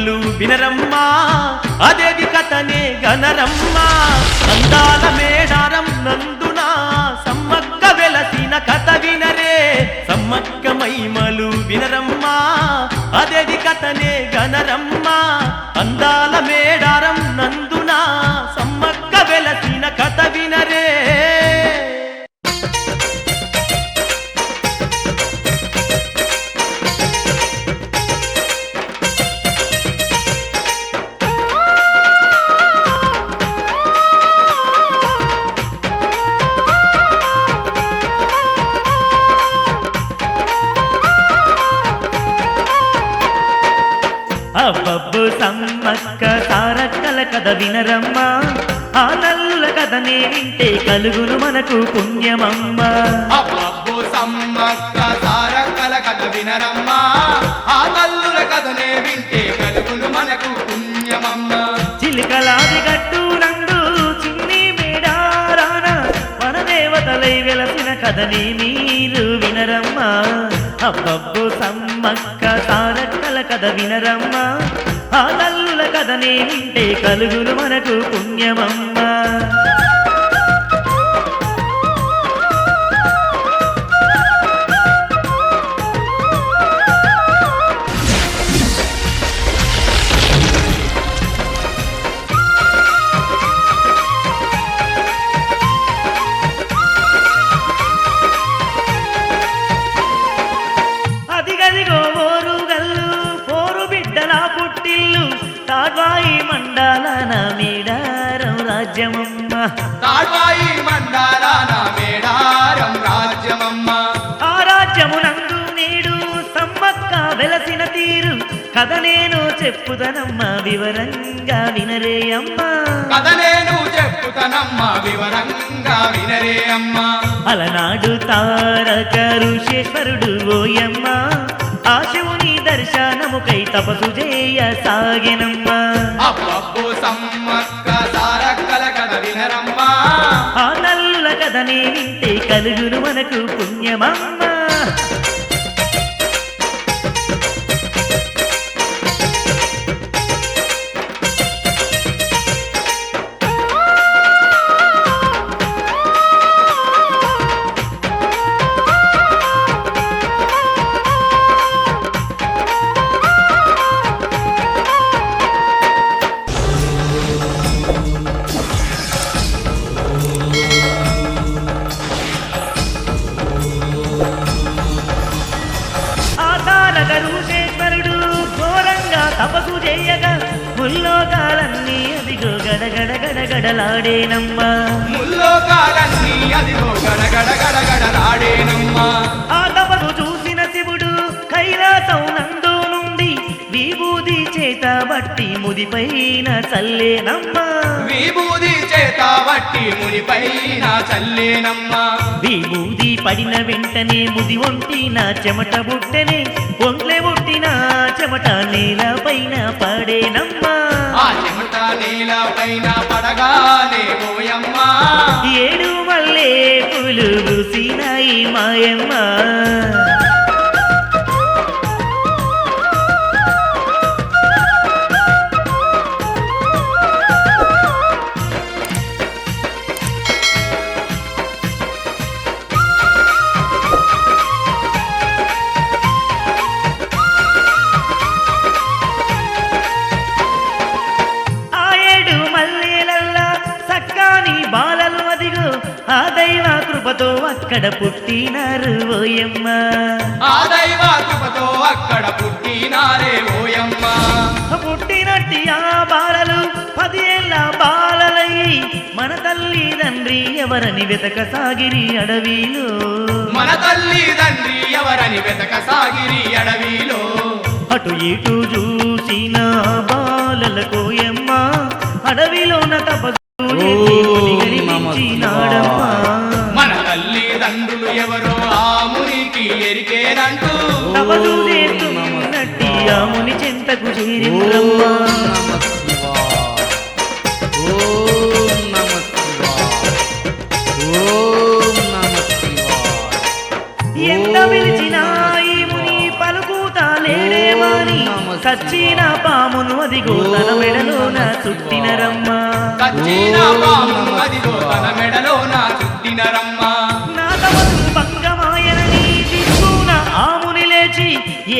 మైమలు వినరమ్మా అదేవి కథనే గనరమ్మా అందాల మేడారం నందున సమ్మక్క వెలసిన కథ వినరే సమ్మక్క మైమలు వినరమ్మా అదేవి కథనే గనరమ్మా అందాల మేడారం నందున సమ్మక్క వెలసిన కథ వినరే అబ్బబ్బు సమ్మక్క సారక్కల కథ వినరమ్మా ఆ నల్లుల కథనే వింటే కలుగును మనకు పుణ్యమమ్మా అబ్బబ్బు సమ్మక్క సారక్కల కథ వినరమ్మా ఆ నల్లుల కథనే వింటే కలుగును మనకు పుణ్యమమ్మా చిలికలాది గట్టు నందు చిన్ని మేడారాన మన దేవతలై వెలసిన కథని మీరు వినరమ్మా అబ్బబ్బు సమ్మక్క సారక్కల కథ వినరమ్మా ఆ నల్లుల కథనే వింటే కలుగును మనకు పుణ్యమమ్మా తాడ్వాయి మండలాన మేడారం రాజ్యమమ్మ తాడ్వాయి మండలాన మేడారం రాజ్యమమ్మ ఆ రాజ్యమునందు నేడు సమ్మక్క వెలసిన తీరు కథ నేను చెప్పుదనమ్మ వివరంగా వినరే అమ్మా కథ నేను చెప్పుతనమ్మ వివరంగా వినరే అమ్మా అలనాడు తారక ఋషేశ్వరుడు ఓయమ్మ ఆ శివుని దర్శనముకై తపసు చేయ సాగినమ్మా అబ్బబ్బు సమ్మక్క సారక్కల కథ వినరమ్మా ఆ నల్లుల కథనే వింటే కలుగును మనకు పుణ్యమమ్మా ఋషేశ్వరుడు ఘోరంగా తపసు చేయగా ముల్లోకాలన్నీ అదిగో గడగడ గడగడలాడేనమ్మా ముల్లోకాలన్నీ అదిగో గడగడ గడగడలాడేనమ్మా ఆ తపసు చూసిన శివుడు కైలాసం నందు నుండి విభూది చేత బట్టి ముదిపైన చల్లేనమ్మా విభూది చేత బట్టి మునిపైన చల్లేనమ్మా విభూది పడిన వెంటనే ముది ఒంటిన చెమట బుట్టెనే ఒంట్లే బుట్టిన చెమట నేల పైన పడేనమ్మా ఆ చెమట నేల పైన పడగానే పోయమ్మా ఏడు మల్లే పూలు పూసినాయి మాయమ్మ ఆ దైవ కృపతో అక్కడ పుట్టినారు ఓయమ్మ ఆ దైవ కృపతో అక్కడ పుట్టినారే ఓయమ్మ పుట్టినట్టి ఆ బాలలు 10 ఏళ్ల బాలలై మన తల్లి తండ్రి ఎవరని వెతక సాగిరి అడవిలో మన తల్లి తండ్రి ఎవరని వెతక సాగిరి అడవిలో అటు ఇటు చూసిన బాలల కోయమ్మ అడవిలోన తపస్సు మన తల్లి తండ్రులు ఎవరో ఆ మునికి ఎరికేనంటూ తపస్సు చేస్తున్నట్టి ఆ ముని చెంతకు చేరిండ్రమ్మా ఎంత పిలిచినా ఈ ముని పలుకుతా లేడేవాని సచ్చిన పామును అదిగో తన మెడలోన చుట్టినరమ్మ సచ్చిన పామును అదిగో తన మెడలోన చుట్టినరమ్మ నాదవసు భంగమాయనని దిక్కున ఆముని లేచి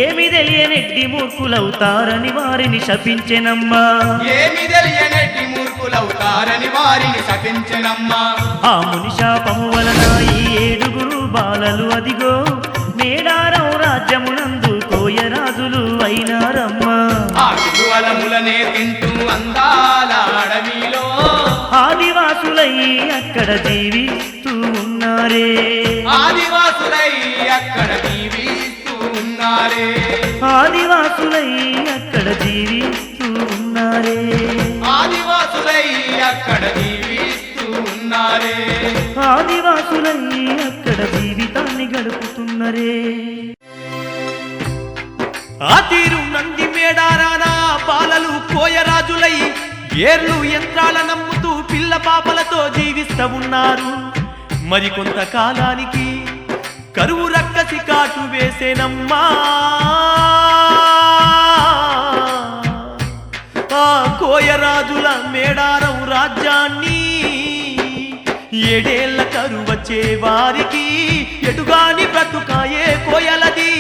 ఏమి తెలియనెడ్డి మూర్ఖులవుతారని వారిని శపించెనమ్మా ఏమి తెలియనెడ్డి మూర్ఖులవుతారని వారిని శపించెనమ్మా ఆ ముని శాపము వలన ఈ 7 బాలలు అదిగో మేడారం రాజ్యమునందు కోయరాజులు అయినారమ్మా ఆ విలువలములనే తింటూ అందాల అడవిలో ఆదివాసులై అక్కడ జీవిస్తూ ఉన్నారే ఆదివాసులై అక్కడ జీవిస్తూ ఉన్నారే ఆదివాసులై అక్కడ జీవిస్తూ ఉన్నారే ఆదివాసులై అక్కడ జీవిస్తూ ఉన్నారే ఆదివాసులై అక్కడ జీవితాన్ని గడుపుతున్నరే ఆ తీరు నంది మేడారాన బాలలు కోయరాజులై ఏర్లు యంత్రాల నమ్ముతూ పిల్ల పాపలతో జీవిస్తూ ఉన్నారు. మరికొంత కాలానికి కరువు రక్కసి కాటు వేసేనమ్మా. ఆ కోయరాజుల మేడారం రాజ్యాన్ని 7 ఏళ్ల కరువు వచ్చే వారికి ఎటుగాని బ్రతుకాయే కోయలది.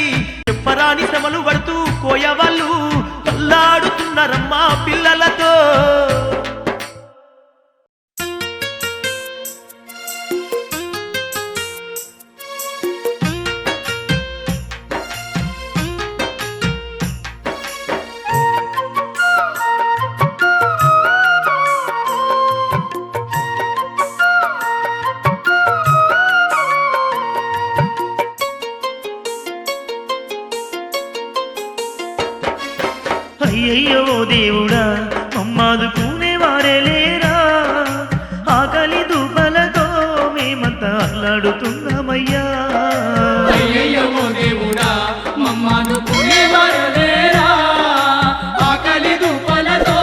చెప్పరాని శ్రమలు పడుతూ కోయవాళ్ళు అల్లాడుతున్నారమ్మా పిల్లలతో. అయ్యయ్యో దేవుడా మమ్మాదుకునే వారే లేరా, ఆకలి దూపలతో మేమంతా అల్లాడుతున్నామయ్యా. అయ్యయ్యో దేవుడా మమ్మాదుకునే వారే లేరా, ఆకలి దూపలతో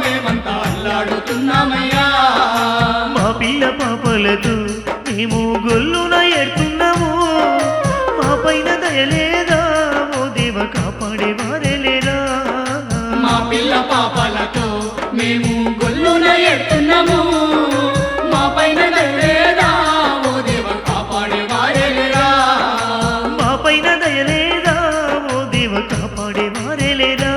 మేమంతా అల్లాడుతున్నామయ్యా. మా పిల్ల పాపలతో మేము గొల్లున ఏడుతున్నాము, మా పైన దయలేదా ఓ దేవ కాపాడే వారే లేరా. మా పిల్ల పాపలతో మేము గొల్లున ఎడుతున్నాము, మా పైన దయలేదా ఓ దేవ కాపాడే వారే లేరా. మా పైన దయలేదా ఓ దేవ కాపాడే వారే లేరా.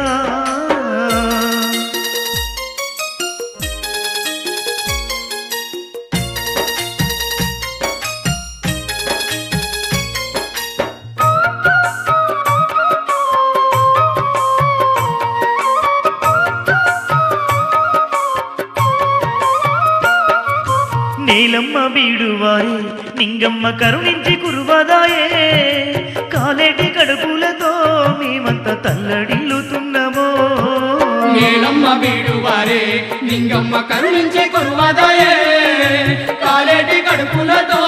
నీలమ్మ బీడువారే నింగమ్మ కరుణించి కురువదాయే, కాలేటి కడుపులతో మేమంతా తల్లడిల్లుతున్నామో. నీలమ్మ బీడువారే నింగమ్మ కరుణించే కురువదాయే, కాలేటి కడుపులతో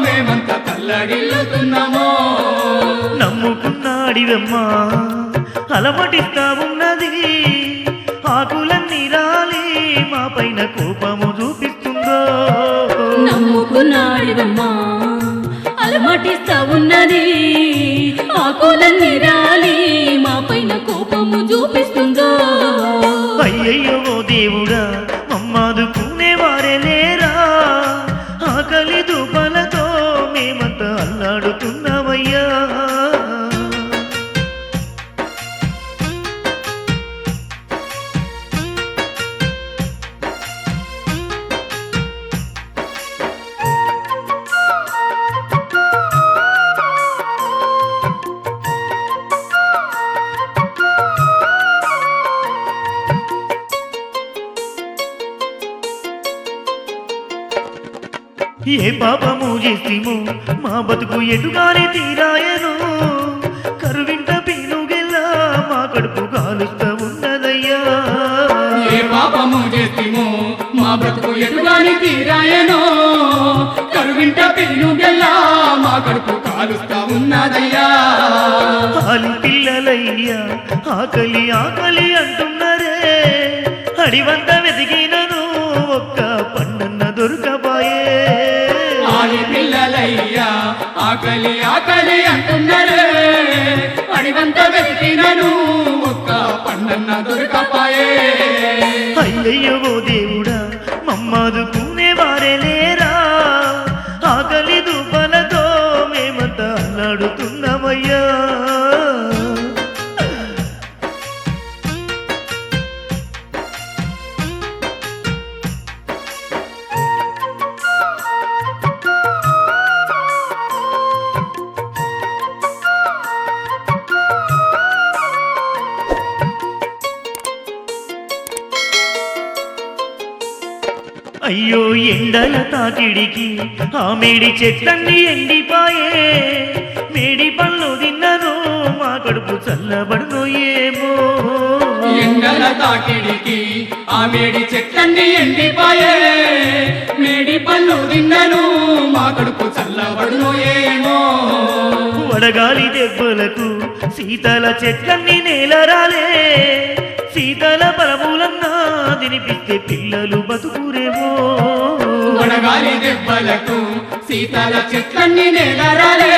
మేమంతా తల్లడిల్లుతున్నామో. నమ్ముకున్నాడివమ్మ అలమటిస్తా ఉన్నది, ఆకులన్నీ రాలి మా పైన కోపము చూపిస్తుందో. నమ్ముకున్నాడివమ్మా అలమటిస్తా ఉన్నది, ఆకులన్నీ రాలి మా పైన కోపము చూపిస్తుందో. అయ్యయ్యో దేవుడా మమ్మాదుకునే వారే లేరా, ఆకలి దూపలతో మేమంతా అల్లాడుతున్నామయ్యా. ఏ పాపము చేసిమో మా బతుకు ఎటుగానే తీరాయను, కరువింట పీనుగెల్లా మా కడుపు కాలుస్తా ఉన్నదయ్యా. ఏ పాపము చేసిమో మా బ్రతుకు ఎటుగాని తీరాయనో, కరువింట పెనుగెల్లా మా కడుపు కాలుస్తా ఉన్నదయ్యా. ఆలి పిల్లలయ్యా ఆకలి ఆకలి అంటున్నారే, అడివంత వెతికినను ఒక్క పండన్న దొరకబాయే. ఆలి పిల్లలయ్యా ఆకలి ఆకలి అంటున్నారే, అడివంత వెతికినను ఒక్క పండు పాలన్న దొరకపాయే అయ్యయ్యో ఓ దేవుడా మమ్మాదుకునే వారే లేరా ఆకలి దుపలతో మేమంతా అల్లాడుతున్నామయ్యా అయ్యో ఎండల తాకిడికి ఆ మేడి చెట్లన్నీ ఎండిపాయే మేడి పళ్ళు తిన్నను మా కడుపు చల్లబడును ఏమో ఎండల తాకిడికి ఆ మేడి చెట్లన్నీ ఎండిపాయే మేడి పళ్ళు తిన్నను మా కడుపు చల్లబడును ఏమో వడగాలి దెబ్బలకు శీతల చెట్లన్నీ నేలరాలే శీతల పరములన్నా తినిపిస్తే పిల్లలు బతుకురేమో వడగాలి దెబ్బలకు శీతల చెట్లన్నీ నేలరాలే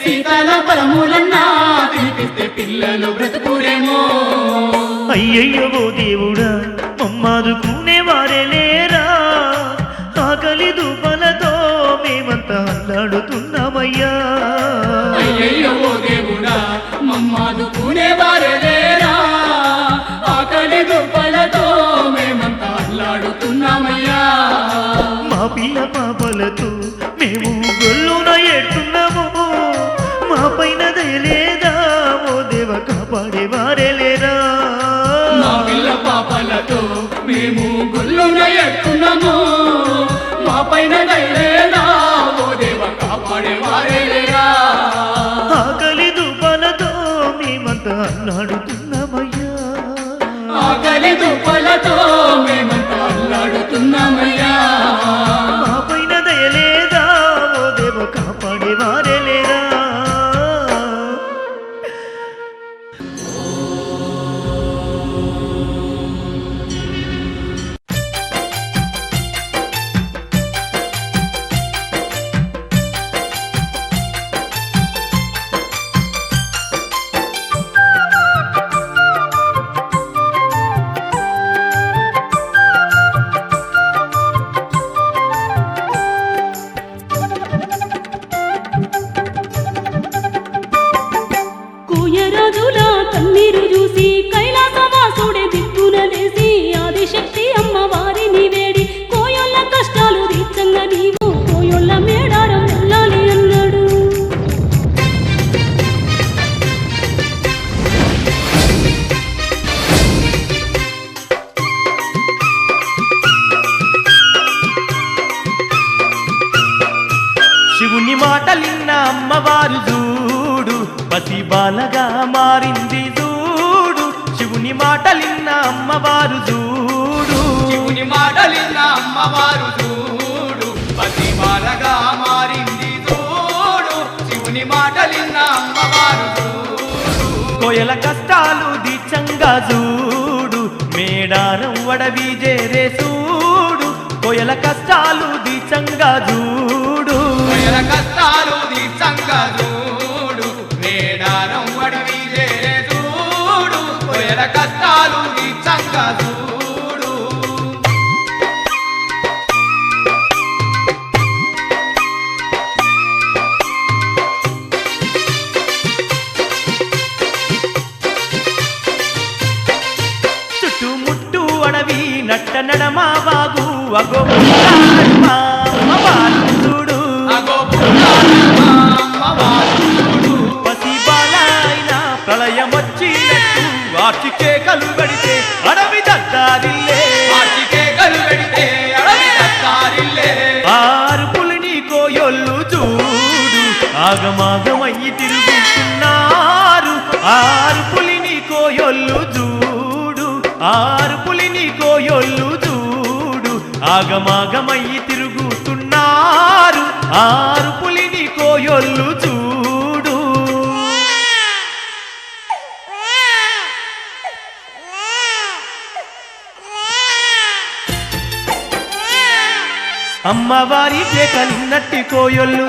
శీతల పరములన్నా తినిపిస్తే పిల్లలు బ్రతుకురేమో అయ్యయ్యో ఓ దేవుడా మమ్మాదుకునే వారే లేరా ఆకలి దుపలతో మేమంతా అల్లాడుతున్నామయ్యా అయ్యయ్యో ఓ దేవుడా మమ్మాదుకునే వారే లేరా ఆకలి దుప్పలతో మేమంతా అల్లాడుతున్నామయ్యా మా పిల్ల పాపలతో మేము గొల్లున ఏడుతున్నాము మా పైన దయలేదా ఓ దేవ కాపాడే వారే లేరా మా పిల్ల పాపలతో మేము గుళ్ళున ఎట్టున్నాము మా పైన దయలేదా ఓ దేవ కాపాడే వారే లేరా ఆకలి దుపలతో మేమంతా అల్లాడుతున్నామయ్యా ఆకలి దుప్పలతో మేమంతా అల్లాడుతున్నామయ్యా మా పైన దయలేదా ఓ దేవ కాపాడే వారే లేరా కోయరాజుల కన్నీరు చూసి కైలాసవాసుడే దిక్కునలేసి ఆదిశక్తి అమ్మవారిని వేడి కోయొల్ల కష్టాలు తీర్చంగా నీవు కోయొల్ల మేడారం వెళ్ళాలి అన్నాడు శివుని మాటలిన్న అమ్మవారు చూడు పసి బాలగా మారింది చూడు శివుని మాటలిన్న అమ్మవారు చూడు శివుని మాటలిన్న అమ్మవారు చూడు పసి బాలగా మారింది చూడు శివుని మాటలిన్న అమ్మవారు చూడు కోయల కష్టాలు దీచంగా చూడు మేడారం వడవి జేరే చూడు కోయల కష్టాలు దీచంగా చూడు కోయల కష్టాలు దీర్ఘంగా చూడు మేడారం అడవి చేరే చూడు కోయల కష్టాలు దీర్ఘంగా చూడు చుట్టుముట్టు అడవి నట్ట నడమా బాగు అగో అమ్మవారు చూడు అగో పుట్టాలమ్మ అమ్మవారు చూడు పసి బాలైన ప్రళయం వచ్చినట్టు వాటికే కలు పెడితే అడవి దద్దారిల్లే వాటికే కలు పెడితే అడవి దత్తారిల్లే ఆరు పులిని కోయొల్లు చూడు ఆగమాగమయ్యి తిరుగుతున్నారు ఆరు పులిని కోయొల్లు చూడు ఆరు పులిని కోయొల్లు చూడు ఆగమాగమయ్యి తిరుగుతున్నారు ఆరు పులిని కోయొల్లు చూడు అమ్మవారి కేకలిన్నట్టి కోయొల్లు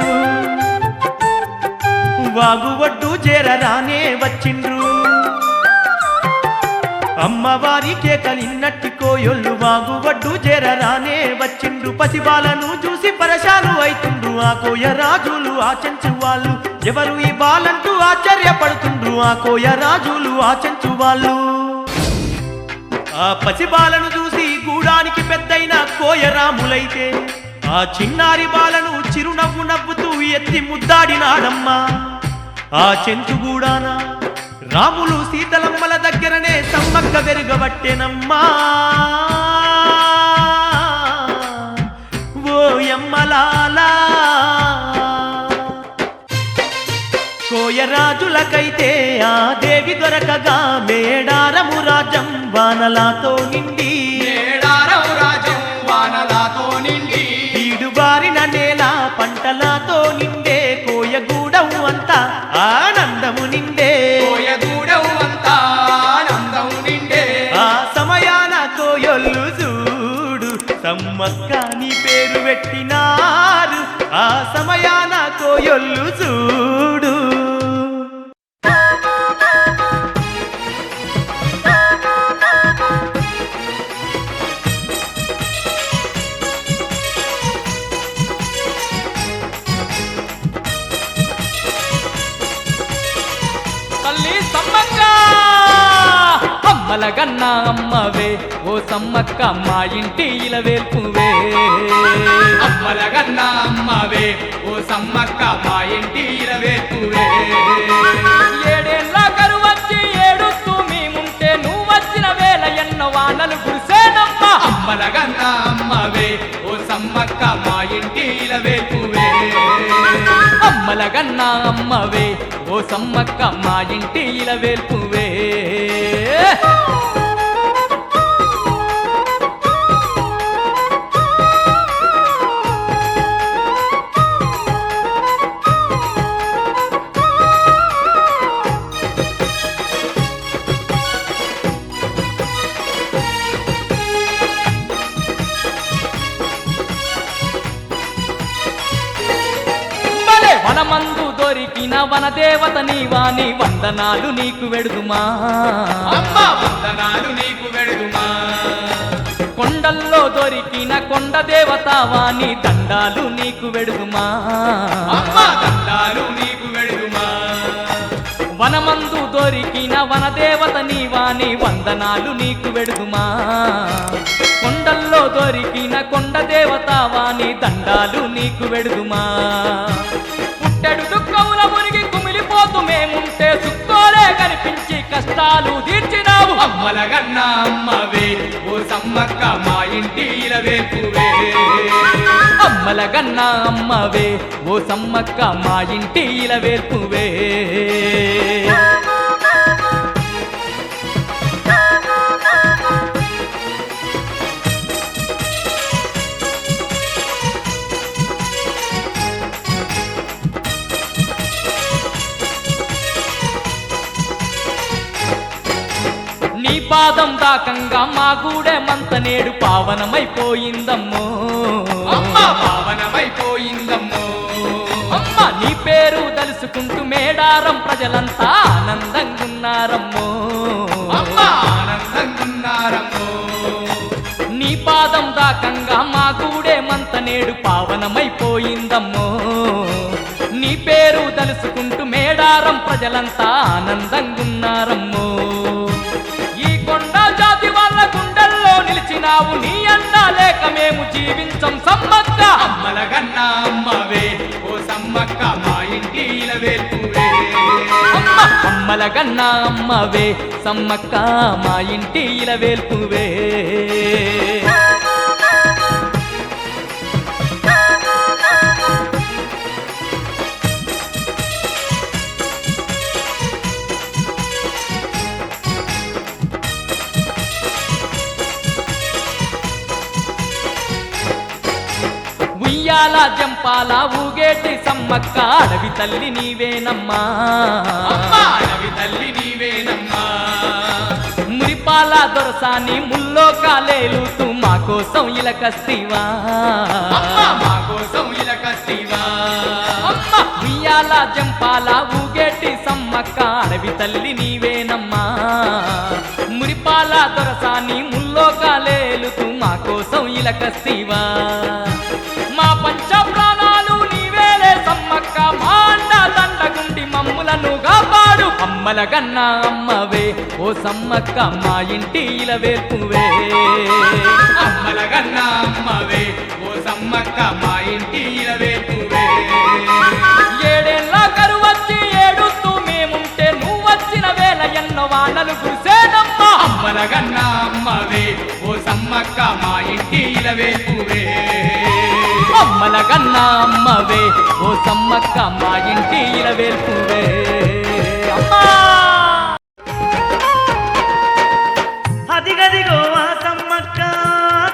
వాగు ఒడ్డు చేరరానే వచ్చిండ్రు అమ్మవారి కేకలిన్నట్టి కోయొల్లు వాగు వడ్డు చేరరానే వచ్చిండు పసిబాలను చూసి పరశాలు అయితుండ్రు ఆ కోయ రాజులు ఆచంచు వాళ్ళు ఎవరు ఈ బాలంటూ ఆశ్చర్యపడుతుండ్రు ఆ కోయ రాజులు ఆచంచు వాళ్ళు ఆ పసిబాలను చూసి గూడానికి పెద్దయిన కోయరాములైతే ఆ చిన్నారి బాలను చిరునవ్వు నవ్వుతూ ఎత్తి ముద్దాడినాడమ్మా ఆ చెంచుగూడాన రాములు సీతలమ్మల దగ్గరనే సమ్మక్క వెరుగబట్టెనమ్మా ఓ యమ్మలాలా కోయరాజులకైతే ఆ దేవి దొరకగా మేడారము రాజ్యం వానలాతో నిండి మేడారము రాజ్యం వానలాతో నిండి ఈడుబారిన నేల పంటలాతో నిండే కోయగూడెం అంతా ఆనందము నిండే కోయగూడెం అంతా ఆనందం నిండే ఆ సమయాన కోయొల్లు చూడు సమ్మక్క నీ పేరు పెట్టినారు ఆ సమయాన కోయొల్లు చూడు తల్లి సమ్మక్క అమ్మలగన్న అమ్మవే ఓ సమ్మక్క మా ఇంటి ఇలవేల్పువే అమ్మలగన్న అమ్మవే ఓ సమ్మక్క మా ఇంటి ఇలవేల్పువే ఏడేళ్ళ కరువచ్చి ఏడుస్తూ మేముంటే నువ్వు వచ్చిన వేళ ఎన్న వానలు కురిసేనమ్మ అమ్మలగన్న అమ్మవే ఓ సమ్మక్క మా ఇంటి ఇలవేల్పువే అమ్మలగన్న అమ్మవే ఓ సమ్మక్క మా ఇంటి ఇలవేల్పువే వనమందు దొరికిన వనదేవత నీవాని వందనాలు నీకు వెడుదుమా అమ్మ వందనాలు నీకు వెడుదుమా కొండల్లో దొరికిన కొండ దేవత వాని దండాలు నీకు వెడుదుమా అమ్మ దండాలు నీకు వెడుదుమా వనమందు దొరికిన వనదేవత నీవాని వందనాలు నీకు వెడుదుమా కొండల్లో దొరికిన కొండ దేవత వాని దండాలు నీకు వెడుదుమా పుట్టెడు దుఃఖముల మునిగి కుమిలిపోతూ మేముంటే సుక్కోలే కనిపించి కష్టాలు తీర్చినావు అమ్మలగన్న అమ్మవే ఓ సమ్మక్క మా ఇంటి ఇలవేల్పువే అమ్మలగన్న అమ్మవే ఓ సమ్మక్క మా ఇంటి ఇలవేల్పువే నీ పాదం దాకంగా మా గూడె మంత నేడు పావనమైపోయిందమ్మో అమ్మ పావనమైపోయిందమ్మో అమ్మ నీ పేరు తలుసుకుంటూ మేడారం ప్రజలంతా ఆనందంగున్నారమ్మో అమ్మ ఆనందంగున్నారమ్మో నీ పాదం దాకంగా మా గూడె మంత నేడు పావనమైపోయిందమ్మో నీ పేరు తలుసుకుంటూ మేడారం ప్రజలంతా ఆనందంగున్నారమ్మో ఈ కొండ జాతి వాళ్ళ గుండెల్లో నిలిచినావు నీ అండా లేక మేము జీవించం సమ్మక్క అమ్మలగన్న అమ్మవే ఓ సమ్మక్క మా ఇంటి ఇలవేల్పువే అమ్మలగన్న అమ్మవే సమ్మక్క మా ఇంటి ఇలవేల్పువే ఉయ్యాల జంపాల ఊగేటి సమ్మక్క అడవి తల్లి నీవేనమ్మా అమ్మ అడవి తల్లి నీవేనమ్మా మురిపాల దొరసాని ముల్లో కాలేలుతూ మా కోసం ఇలకస్తివా అమ్మ మా కోసం ఇలకస్తివా అమ్మ ఉయ్యాల జంపాల ఊగేటి సమ్మక్క అడవి తల్లి నీవేనమ్మా మురిపాల ఇలకస్తివా మా పంచ ప్రాణాలు నీవేలే సమ్మక్క మా అండ దండగుండి మమ్ములను కాపాడు అమ్మల గన్న అమ్మవే ఓ సమ్మక్క మా ఇంటి ఇలవేల్పువే అమ్మల గన్న అమ్మవే ఓ సమ్మక్క మా ఇంటి ఇలవేల్పువే ఏడేళ్ళ కరువచ్చి ఏడుస్తూ మేముంటే నువ్వు వచ్చిన వేళ ఎన్నో వానలు కురిసేనమ్మా అమ్మల గన్న అమ్మవే ఓ సమ్మక్క మా ఇంటి ఇలవేల్పువే అమ్మల గన్న అమ్మవే ఓ సమ్మక్క మా ఇంటి ఇలవేల్పువే అమ్మా అదిగదిగో ఆ సమ్మక్క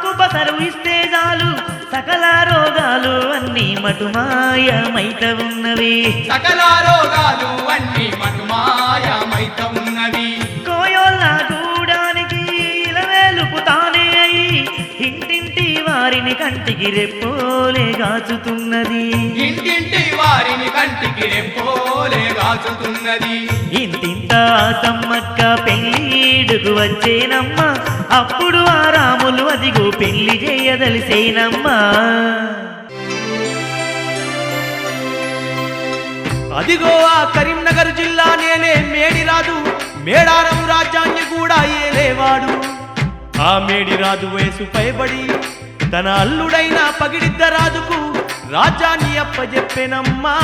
కుబసరు ఇస్తే చాలు సకల రోగాలు అన్నీ మటుమాయమైత ఉన్నవి సకల రోగాలు అన్ని మటుమాయమైత ఉన్నవి కోయోళ్ళ గూడానికి ఇలవేలుపు తానే అయి ఇంటింటి వారిని కంటికి రెప్పోలే గాచుతున్నది ఇంటింటి వారిని కంటికి రెప్పోలే గాచుతున్నది ఇంటింట సమ్మక్క పెళ్ళిడుకు వచ్చేనమ్మ అప్పుడు ఆ రాములు అదిగో పెళ్లి చేయదలిసేనమ్మా అదిగో ఆ కరీంనగర్ జిల్లా నేలే మేడిరాజు మేడారం రాజ్యాన్ని కూడా ఏలేవాడు ఆ మేడిరాజు వయసు పైబడి తన అల్లుడైన పగిడిద్ద రాజుకు రాజ్యాన్ని అప్పజెప్పెనమ్మా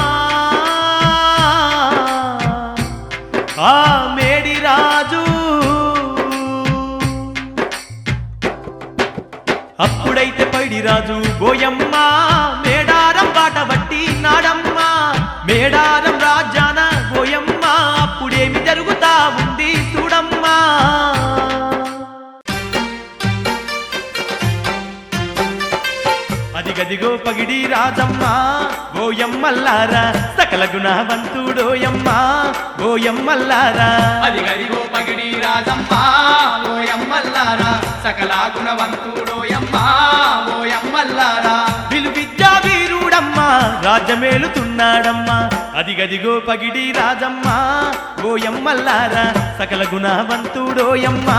ఆ మేడిరాజు అప్పుడైతే పైడిరాజు గోయమ్మ మేడారం బాట బట్టి నాడమ్మ మేడారం రాజ్యాన గోయమ్మ అప్పుడేమి జరుగుతా ఉంది చూడమ్మా అదిగదిగో పగిడి రాజమ్మ గోయమ్మల్లారా సకల గుణవంతుడోయమ్మ గోయమ్మల్లారా అదిగదిగో పగిడి రాజమ్మ ఓయమ్మల్లారా సకల గుణవంతుడోయమ్మ ఓయమ్మల్లారా విలువిద్యా వీరుడమ్మ రాజ్యమేలుతున్నాడమ్మా అదిగదిగో పగిడి రాజమ్మ గోయమ్మల్లారా సకల గుణవంతుడోయమ్మ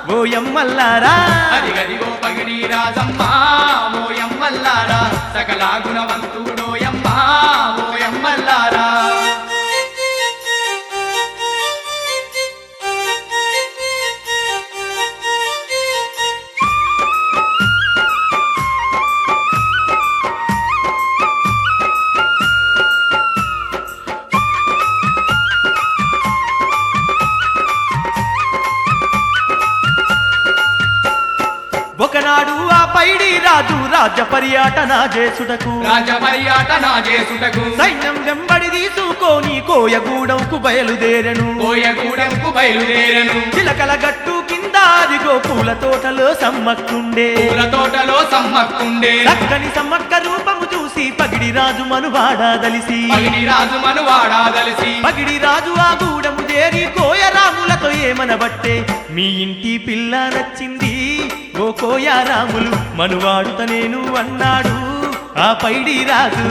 గోయమ్మల్లారా అదిగదిగో పగిడి రాజమ్మ ఓయమ్మల్లారా సకల గుణవంతుడోయమ్మ ఓయమ్మల్లారా ఒకనాడు ఆ పైడి రాజు రాజ్య పర్యటన చేసుటకు సైన్యం వెంబడి తీసుకొని కోయగూడెంకు బయలుదేరెను చిలకల గట్టు కింద అదిగో పూల తోటలో సమ్మక్కుండే చక్కని సమ్మక్క రూపము చూసి పగిడి రాజు మనువాడాదలిసి పగిడి రాజు ఆ గూడెము చేరి కోయరాములతో ఏమనబట్టే మీ ఇంటి పిల్ల నచ్చింది ఓ కోయారాములు మనువాడుత నేను అన్నాడు ఆ పైడి రాజు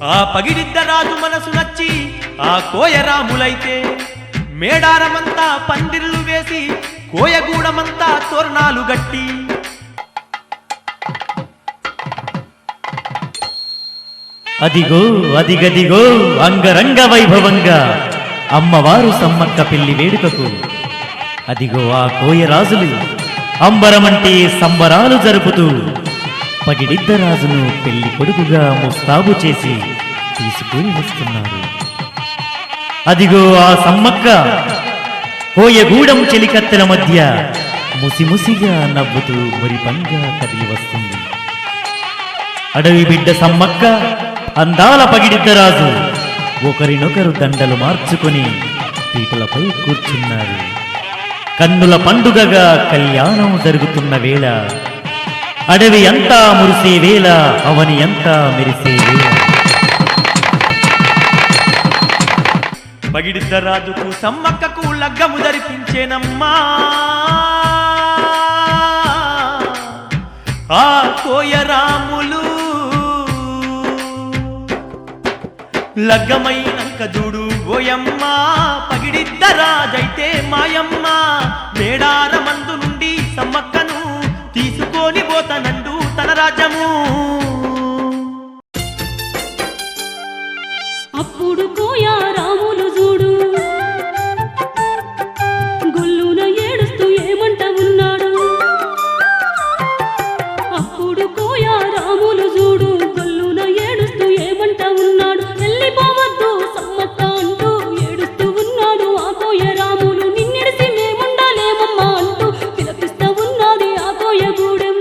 ఆ పగిడిద్ద రాజు మనసు నచ్చి ఆ కోయరాములైతే మేడారమంతా పందిర్లు వేసి కోయగూడమంతా తోరణాలు గట్టి అదిగో అదిగదిగో అంగరంగ వైభవంగా అమ్మవారు సమ్మక్క పెళ్లి వేడుకకు అదిగో ఆ కోయరాజులు అంబరమంటే సంబరాలు జరుపుతూ పగిడిద్ద రాజును పెళ్లి కొడుకుగా ముస్తాబు చేసి తీసుకొని వస్తున్నారు. అదిగో ఆ సమ్మక్క కోయగూడెం చెలికత్తెల మధ్య ముసిముసిగా నవ్వుతూ మురిపంగా కదిలి వస్తుంది. అడవి బిడ్డ సమ్మక్క అందాల పగిడిద్ద రాజు ఒకరినొకరు దండలు మార్చుకొని పీటలపై కూర్చున్నారు. కన్నుల పండుగగా కళ్యాణం జరుగుతున్న వేళ అడవి అంతా మురిసే వేళ అవని అంతా మెరిసే వేళ పగిడిద్ద రాజుకు సమ్మక్కకు లగ్గము ధరిపించేనమ్మా ఆ కోయరాములు. లగ్గమైనంక చూడు ఓయమ్మ పగిడిద్ద రాజైతే మాయమ్మ మేడారమందు నుండి సమ్మక్కను తీసుకొని పోతానండు తన రాజ్యము అప్పుడు కోయా రాములు చూడు గొల్లున ఏడుస్తూ ఏమంట ఉన్నాడు అప్పుడు కోయా రాములు చూడు గొల్లున ఏడుస్తూ ఏమంట ఉన్నాడు వెళ్ళిపోవద్దు సమ్మక్క అంటూ ఏడుస్తూ ఉన్నాడు ఆ కోయ రాములు నిన్నెడిసి మేముండాలేమమ్మా అంటూ పిలిపిస్తా ఉన్నది ఆ కోయ గూడెం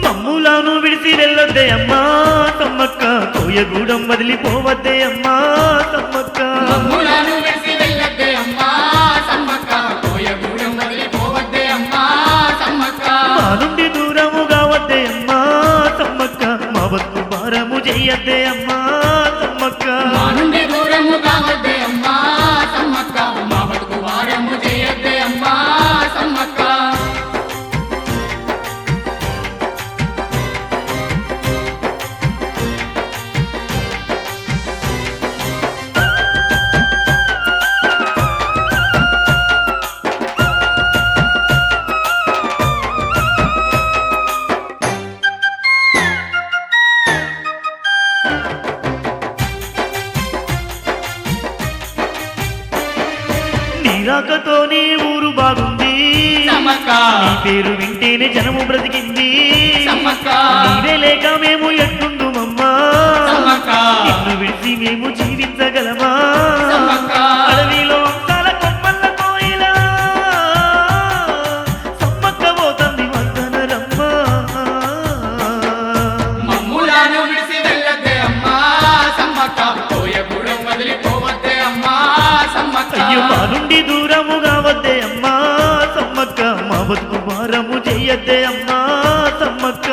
మమ్ములను విడిసి వెళ్ళొద్దే అమ్మా సమ్మక్క కోయగూడెం వదిలిపోవద్దే అమ్మా సమ్మక్క మమ్ములను విడిసి వెళ్ళొద్దే అమ్మా సమ్మక్క కోయగూడెం వదిలిపోవద్దే అమ్మా సమ్మక్క మా నుండి దూరము కావద్దే అమ్మా సమ్మక్క మా బతుకు భారము చెయ్యద్దే అమ్మా సమ్మక్క మా నుండి దూరము కావద్దే అమ్మా సమ్మక్క మా బతుకు వారము చేయొద్దే అమ్మా సమ్మక్క నీరాకతో నీ ఊరు బాగుంది సమ్మక్క నీ పేరు వింటేనే జనము బ్రతికింది సమ్మక్క నీవే లేక మేము ఎట్టుందుమమ్మా సమ్మక్క నిన్ను విడిచి మేము జీవించగలమా సమ్మక్క అడవిలో అంతాల కొమ్మల్ల కోయిలా సమ్మక్క పోతంది వందనరమ్మా మమ్ములను విడిసి వెళ్ళొద్దే అమ్మా సమ్మక్క కోయగూడెం వదిలిపోవద్దే అమ్మా సమ్మక్క అయ్యో మా నుండి దూరము కావద్దే అమ్మా సమ్మక్క మా బతుకు భారము చెయ్యద్దే అమ్మా సమ్మక్క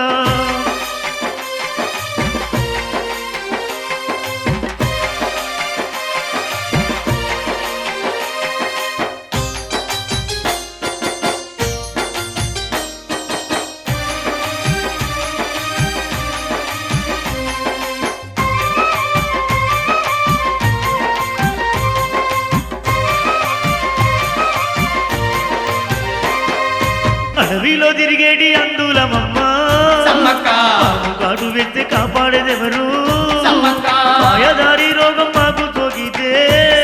అడవిలో తిరిగేటి అందులమమ్మా సమ్మక్క కాడు వెళ్తే కాపాడేదెవరు సమ్మక్క మాయదారి రోగం మాకు సోకితే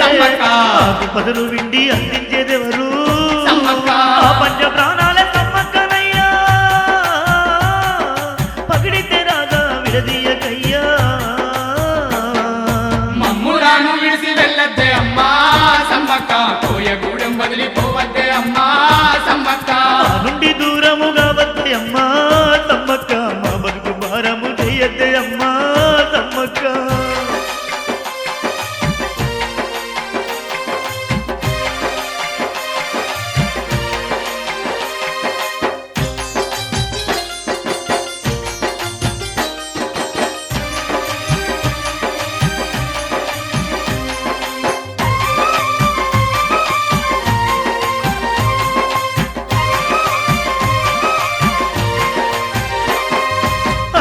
సమ్మక్క మాకు పదులు విండి అందించేదెవరు సమ్మక్క ఆ పంచ ప్రాణాల సమ్మక్కనయ్యా పగిడితే రాగా విడదీయకయ్యా మమ్ములను విడిసి వెళ్ళొద్దే అమ్మా సమ్మక్క కోయగూడెం వదిలిపోవద్దే అమ్మా సమ్మక్క మా నుండి దూరము కావద్దే అమ్మా సమ్మక్క మా బతుకు భారము చెయ్యద్దే అమ్మా సమ్మక్క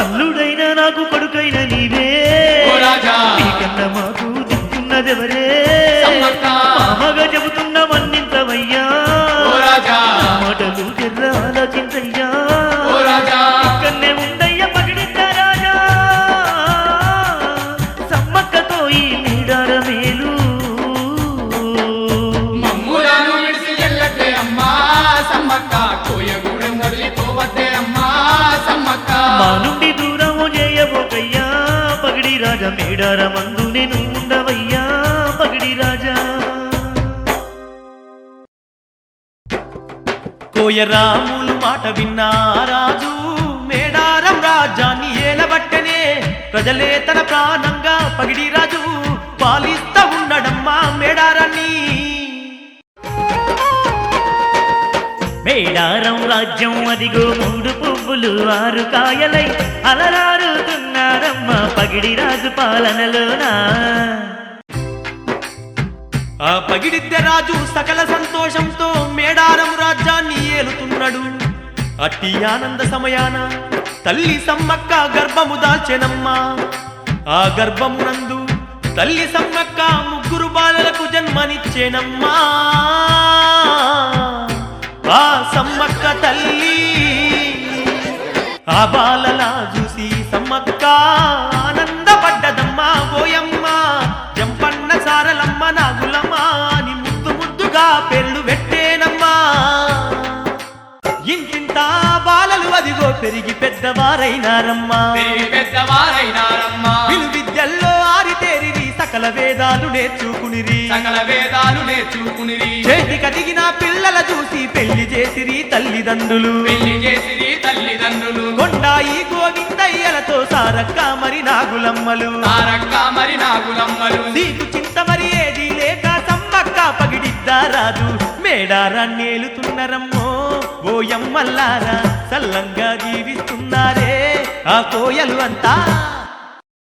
అల్లుడైన నాకు కొడుకైన నీవే ఓ రాజా నీకన్నా మాకు దిక్కున్నదెవరే సమ్మక్క మామగా చెబుతున్న మన్నించవయ్యా ఓ రాజా నా మాటలు జర్ర ఆలోచించయ్యా ఓ రాజా ఇక్కడనే ఉండయ్య పగిడిద్ద రాజా సమ్మక్కతో ఈ నీడార మేలు మమ్ములను విడిసి వెళ్ళొద్దే అమ్మా సమ్మక్క కోయగూడెం వదిలిపోవద్దే అమ్మా సమ్మక్క మా నుండి దూరము చేయబోకయ్యా పగిడి రాజా మేడార మందు నేను ఉండవయ్యా పగిడి రాజా కోయరాములు మాట విన్నా రాజు మేడారం రాజ్యాన్ని ఏలబట్టనే ప్రజలే తన ప్రాణంగా పగిడి రాజు పాలిస్తా ఉన్నాడమ్మా మేడారాన్ని మేడారం రాజ్యం అదిగో 3 పువ్వులు 6 కాయలై అలరారుతున్నా ఉన్నారమ్మ పగిడి రాజు పాలనలోనా. ఆ పగిడిద్దె రాజు సకల సంతోషంతో మేడారం రాజ్యాన్ని ఏలుతున్నాడు. అట్టి ఆనంద సమయాన తల్లి సమ్మక్క గర్భము దాల్చెనమ్మా. ఆ గర్భమునందు తల్లి సమ్మక్క ముగ్గురు బాలలకు జన్మనిచ్చేనమ్మా. ఆ సమ్మక్క తల్లి ఆ బాలలా చూసి సమ్మక్క ఆనందపడ్డదమ్మా. ఓయమ్మ జంపన్న సారలమ్మ నాగులమ్మ అని ముద్దు ముద్దుగా పేర్లు పెట్టేనమ్మా. ఇంతింత బాలలు అదిగో పెరిగి పెద్దవారైనారమ్మా. విలు విద్యల్లో ఆరితేరిరి సకల వేదాలు నేర్చుకునిరి. చేతి కదిగిన పిల్లల చూసి పెళ్లి చేసిరి తల్లిదండ్రులు. కొండాయి గోవిందయ్యలతో సారక్క మరి నాగులమ్మలు. నీకు చింత మరి ఏది లేక సమ్మక్క పగిడిద్దారాదు మేడారాన్నేలుతున్నరమ్మో. ఓయమ్మల్లారా సల్లంగా జీవిస్తున్నారే ఆ కోయలు అంతా.